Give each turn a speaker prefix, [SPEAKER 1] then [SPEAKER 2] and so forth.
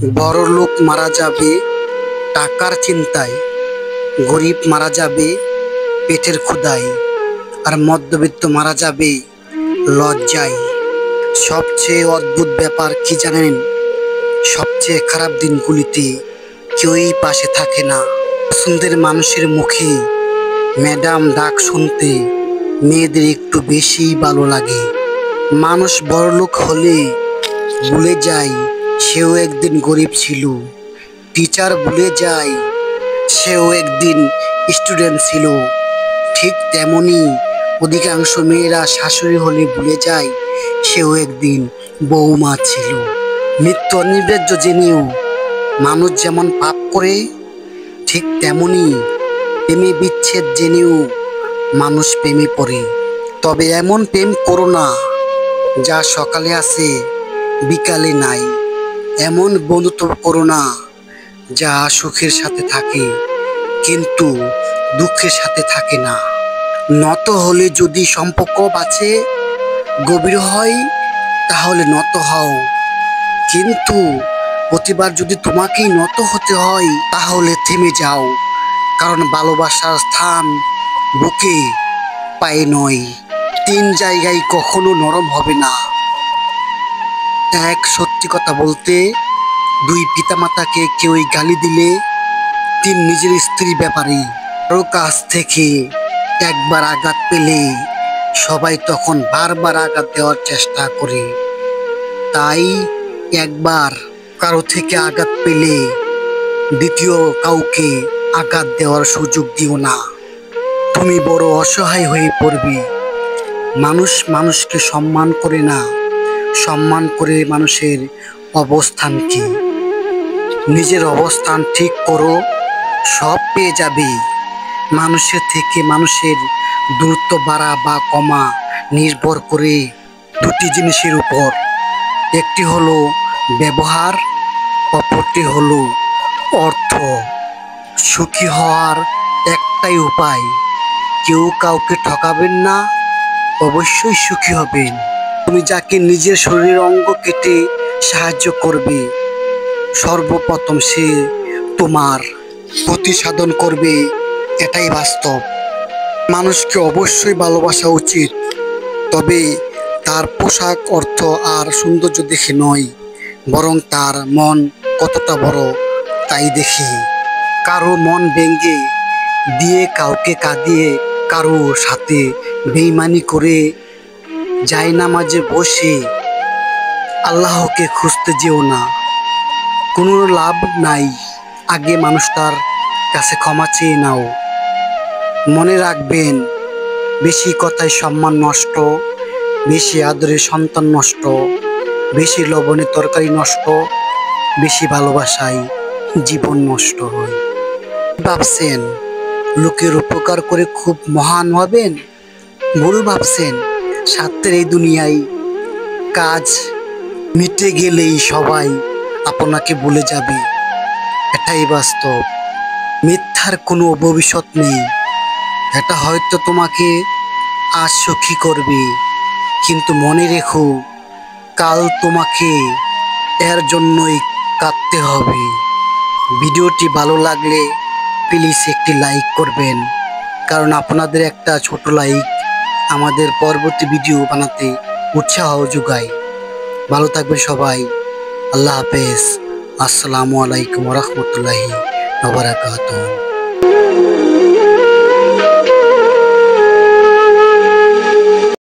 [SPEAKER 1] বড়লোক মারা যাবে টাকার চিন্তায়, গরিব মারা যাবে পেটের ক্ষুধায়, আর মধ্যবিত্ত মারা যাবে লজ্জায়। সবচেয়ে অদ্ভুত ব্যাপার কি জানেন? সবচেয়ে খারাপ দিনগুলিতে কেউই পাশে থাকে না। পছন্দের মানুষের মুখে ম্যাডাম ডাক শুনতে মেয়েদের একটু বেশি ভালো লাগে। মানুষ বড়লোক হলে ভুলে যায় সেও একদিন গরিব ছিল। টিচার ভুলে যায় সেও একদিন স্টুডেন্ট ছিল। ঠিক তেমনি অধিকাংশ মেয়েরা শাশুড়ি হলে ভুলে যায় সেও একদিন বউমা ছিল। মৃত্যু অনিবার্য জেনেও মানুষ যেমন পাপ করে, ঠিক তেমনি প্রেমে বিচ্ছেদ জেনেও মানুষ প্রেমে পড়ে। তবে এমন প্রেম করো না যা সকালে আছে বিকালে নাই। এমন বন্ধুত্ব করো না যা সুখের সাথে থাকে কিন্তু দুঃখের সাথে থাকে না। নত হলে যদি সম্পর্ক বাঁচে, গভীর হয়, তাহলে নত হও। কিন্তু প্রতিবার যদি তোমাকেই নত হতে হয় তাহলে থেমে যাও, কারণ ভালোবাসার স্থান বুকে, পায়ে নয়। 3 জায়গায় কখনো নরম হবে না। এক, সত্যি কথা বলতে। 2, পিতামাতাকে কেউই গালি দিলে। 3, নিজের স্ত্রীর ব্যাপারে কারো কাছ থেকে একবার আঘাত পেলে সবাই তখন বারবার আঘাত দেওয়ার চেষ্টা করে। তাই একবার কারো থেকে আঘাত পেলে দ্বিতীয় কাউকে আঘাত দেওয়ার সুযোগ দিও না। তুমি বড় অসহায় হয়ে পড়বে। মানুষ মানুষকে সম্মান করে না, সম্মান করে মানুষের অবস্থানকে। নিজের অবস্থান ঠিক করো, সব পেয়ে যাবে। মানুষের থেকে মানুষের দূরত্ব বাড়া বা কমা নির্ভর করে 2টি জিনিসের উপর। একটি হলো ব্যবহার, অপরটি হলো অর্থ। সুখী হওয়ার একটাই উপায়, কেউ কাউকে ঠকাবেন না, অবশ্যই সুখী হবেন। তুমি যাকে নিজের শরীরের অঙ্গ কেটে সাহায্য করবে, সর্বপ্রথম সে তোমার ক্ষতি সাধন করবে, এটাই বাস্তব। মানুষকে অবশ্যই ভালোবাসা উচিত, তবে তার পোশাক, অর্থ আর সৌন্দর্য দেখে নয়, বরং তার মন কতটা বড় তাই দেখে। কারো মন ভেঙে দিয়ে, কাউকে কাঁদিয়ে, কারো সাথে বেইমানি করে জায়নামাজে বসে আল্লাহকে খুঁজতে যেও না, কোনো লাভ নাই। আগে মানুষটার কাছে ক্ষমা চেয়ে নাও। মনে রাখবেন, বেশি কথায় সম্মান নষ্ট, বেশি আদরে সন্তান নষ্ট, বেশি লবণে তরকারি নষ্ট, বেশি ভালোবাসায় জীবন নষ্ট হয়। ভাবছেন লোকের উপকার করে খুব মহান হবেন? ভুল ভাবছেন। স্বার্থের এই দুনিয়ায় কাজ মিটে গেলেই সবাই আপনাকে ভুলে যাবে, এটাই বাস্তব। মিথ্যার কোনো ভবিষ্যৎ নেই। এটা হয়তো তোমাকে আজ সুখী করবে, কিন্তু মনে রেখো কাল তোমাকে এর জন্যই কাঁদতে হবে। ভিডিওটি ভালো লাগলে প্লিজ একটি লাইক করবেন, কারণ আপনাদের একটা ছোট লাইক আমাদের পরবর্তী ভিডিও বানাতে উৎসাহ যোগায়। ভালো থাকবেন সবাই। আল্লাহ হাফেজ। আসসালামু আলাইকুম ওয়া রাহমাতুল্লাহি ওয়া বারাকাতুহু।